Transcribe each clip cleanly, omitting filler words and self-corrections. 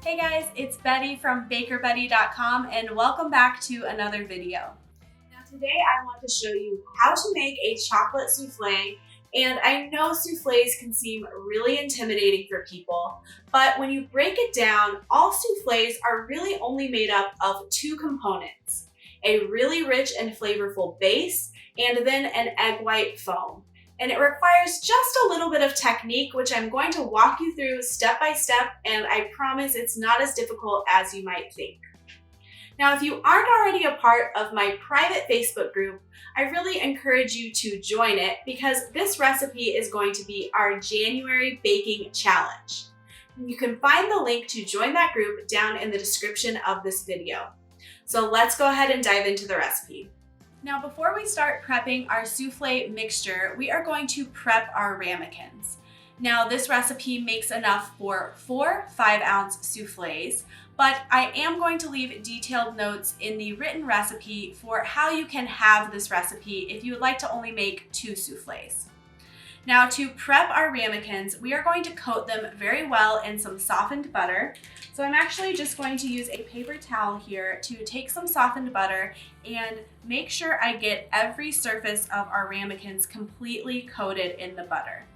Hey guys, it's Betty from BakerBettie.com and welcome back to another video. Now today I want to show you how to make a chocolate souffle, and I know souffles can seem really intimidating for people, but when you break it down, all souffles are really only made up of two components: a really rich and flavorful base and then an egg white foam. And it requires just a little bit of technique, which I'm going to walk you through step by step, and I promise it's not as difficult as you might think. Now, if you aren't already a part of my private Facebook group, I really encourage you to join it because this recipe is going to be our January baking challenge. You can find the link to join that group down in the description of this video. So let's go ahead and dive into the recipe. Now, before we start prepping our souffle mixture, we are going to prep our ramekins. Now, this recipe makes enough for 4 5-ounce souffles, but I am going to leave detailed notes in the written recipe for how you can have this recipe if you would like to only make 2 souffles. Now, to prep our ramekins, we are going to coat them very well in some softened butter. So I'm actually just going to use a paper towel here to take some softened butter and make sure I get every surface of our ramekins completely coated in the butter.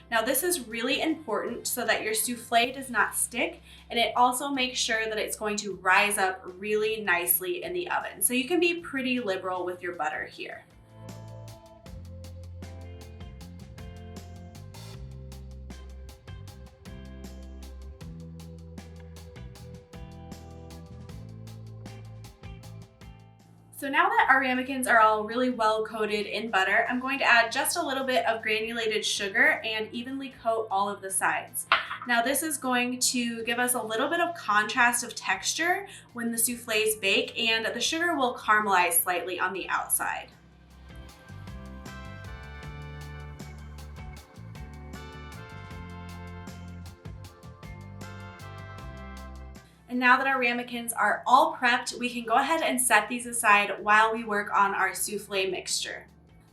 Now, this is really important so that your souffle does not stick, and it also makes sure that it's going to rise up really nicely in the oven. So you can be pretty liberal with your butter here. So now that our ramekins are all really well coated in butter, I'm going to add just a little bit of granulated sugar and evenly coat all of the sides. Now this is going to give us a little bit of contrast of texture when the souffles bake, and the sugar will caramelize slightly on the outside. And now that our ramekins are all prepped, we can go ahead and set these aside while we work on our souffle mixture.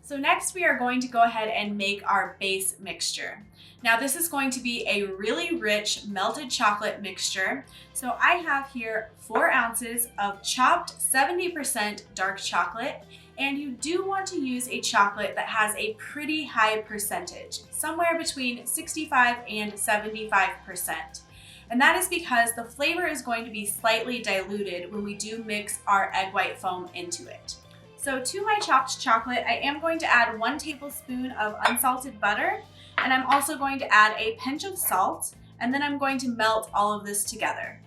So next we are going to go ahead and make our base mixture. Now this is going to be a really rich melted chocolate mixture. So I have here 4 ounces of chopped 70% dark chocolate, and you do want to use a chocolate that has a pretty high percentage, somewhere between 65 and 75%. And that is because the flavor is going to be slightly diluted when we do mix our egg white foam into it. So to my chopped chocolate, I am going to add 1 tablespoon of unsalted butter, and I'm also going to add a pinch of salt, and then I'm going to melt all of this together.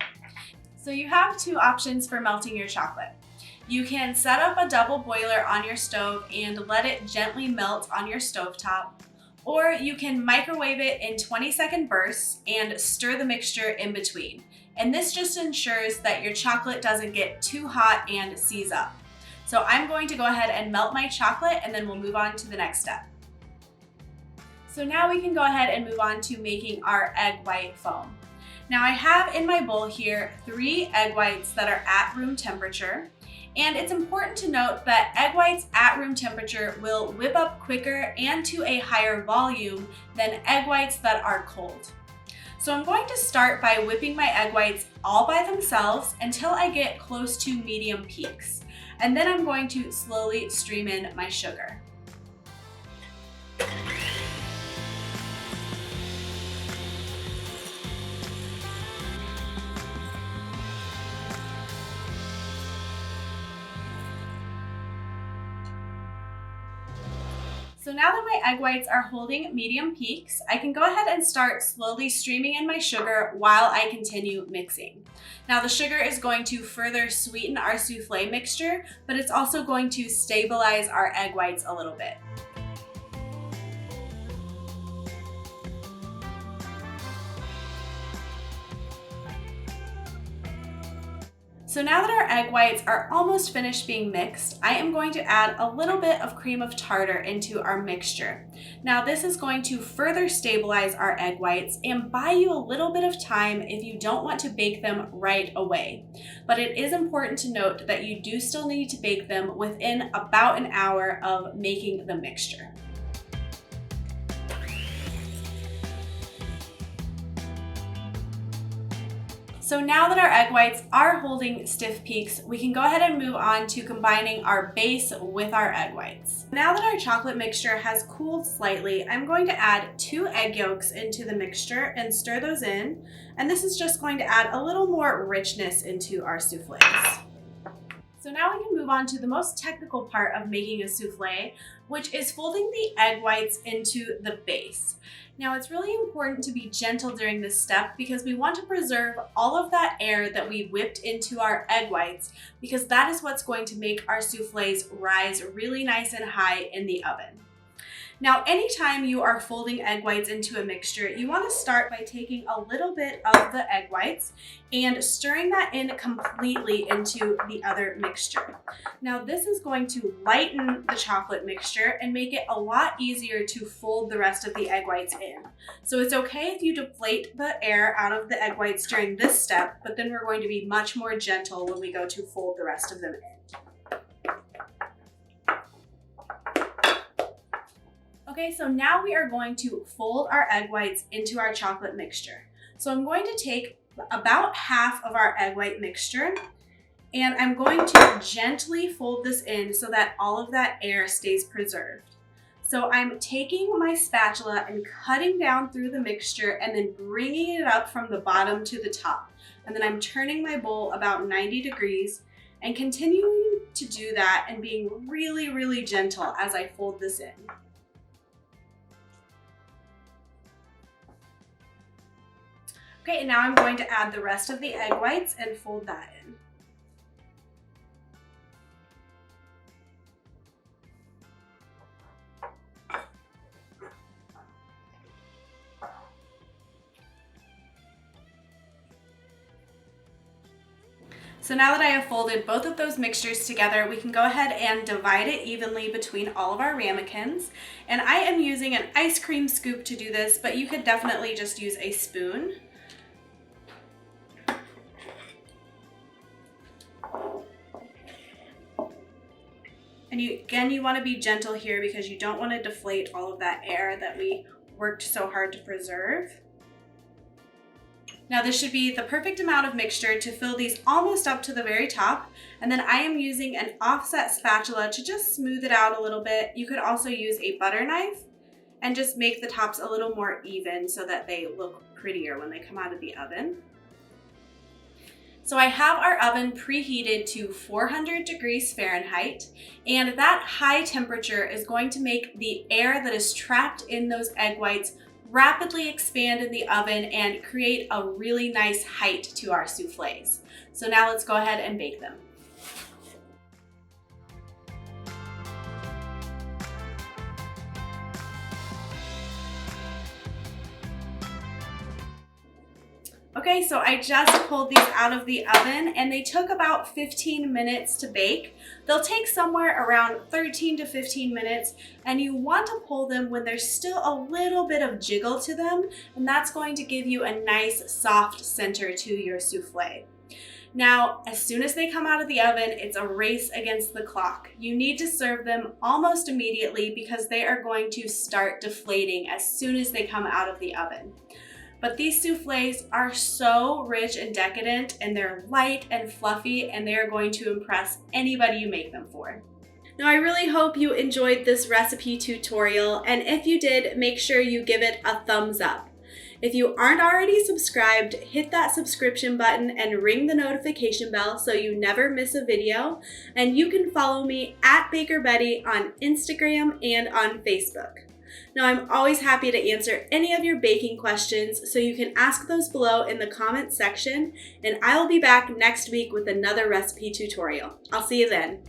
So you have 2 options for melting your chocolate. You can set up a double boiler on your stove and let it gently melt on your stovetop, or you can microwave it in 20-second bursts and stir the mixture in between. And this just ensures that your chocolate doesn't get too hot and seize up. So I'm going to go ahead and melt my chocolate, and then we'll move on to the next step. So now we can go ahead and move on to making our egg white foam. Now I have in my bowl here 3 egg whites that are at room temperature. And it's important to note that egg whites at room temperature will whip up quicker and to a higher volume than egg whites that are cold. So I'm going to start by whipping my egg whites all by themselves until I get close to medium peaks. And then I'm going to slowly stream in my sugar. So now that my egg whites are holding medium peaks, I can go ahead and start slowly streaming in my sugar while I continue mixing. Now the sugar is going to further sweeten our souffle mixture, but it's also going to stabilize our egg whites a little bit. So now that our egg whites are almost finished being mixed, I am going to add a little bit of cream of tartar into our mixture. Now this is going to further stabilize our egg whites and buy you a little bit of time if you don't want to bake them right away. But it is important to note that you do still need to bake them within about an hour of making the mixture. So now that our egg whites are holding stiff peaks, we can go ahead and move on to combining our base with our egg whites. Now that our chocolate mixture has cooled slightly, I'm going to add 2 egg yolks into the mixture and stir those in. And this is just going to add a little more richness into our souffles. So now we can move on to the most technical part of making a souffle, which is folding the egg whites into the base. Now it's really important to be gentle during this step because we want to preserve all of that air that we whipped into our egg whites, because that is what's going to make our souffles rise really nice and high in the oven. Now, anytime you are folding egg whites into a mixture, you want to start by taking a little bit of the egg whites and stirring that in completely into the other mixture. Now, this is going to lighten the chocolate mixture and make it a lot easier to fold the rest of the egg whites in. So it's okay if you deflate the air out of the egg whites during this step, but then we're going to be much more gentle when we go to fold the rest of them in. Okay, so now we are going to fold our egg whites into our chocolate mixture. So I'm going to take about half of our egg white mixture and I'm going to gently fold this in so that all of that air stays preserved. So I'm taking my spatula and cutting down through the mixture and then bringing it up from the bottom to the top. And then I'm turning my bowl about 90 degrees and continuing to do that and being really, really gentle as I fold this in. Okay, and now I'm going to add the rest of the egg whites and fold that in. So now that I have folded both of those mixtures together, we can go ahead and divide it evenly between all of our ramekins. And I am using an ice cream scoop to do this, but you could definitely just use a spoon. And you want to be gentle here because you don't want to deflate all of that air that we worked so hard to preserve. Now this should be the perfect amount of mixture to fill these almost up to the very top. And then I am using an offset spatula to just smooth it out a little bit. You could also use a butter knife and just make the tops a little more even so that they look prettier when they come out of the oven. So I have our oven preheated to 400 degrees Fahrenheit, and that high temperature is going to make the air that is trapped in those egg whites rapidly expand in the oven and create a really nice height to our souffles. So now let's go ahead and bake them. Okay, so I just pulled these out of the oven and they took about 15 minutes to bake. They'll take somewhere around 13 to 15 minutes, and you want to pull them when there's still a little bit of jiggle to them, and that's going to give you a nice soft center to your souffle. Now, as soon as they come out of the oven, it's a race against the clock. You need to serve them almost immediately because they are going to start deflating as soon as they come out of the oven. But these souffles are so rich and decadent, and they're light and fluffy, and they are going to impress anybody you make them for. Now, I really hope you enjoyed this recipe tutorial, and if you did, make sure you give it a thumbs up. If you aren't already subscribed, hit that subscription button and ring the notification bell so you never miss a video. And you can follow me at Baker Betty on Instagram and on Facebook. Now, I'm always happy to answer any of your baking questions, so you can ask those below in the comments section, and I will be back next week with another recipe tutorial. I'll see you then.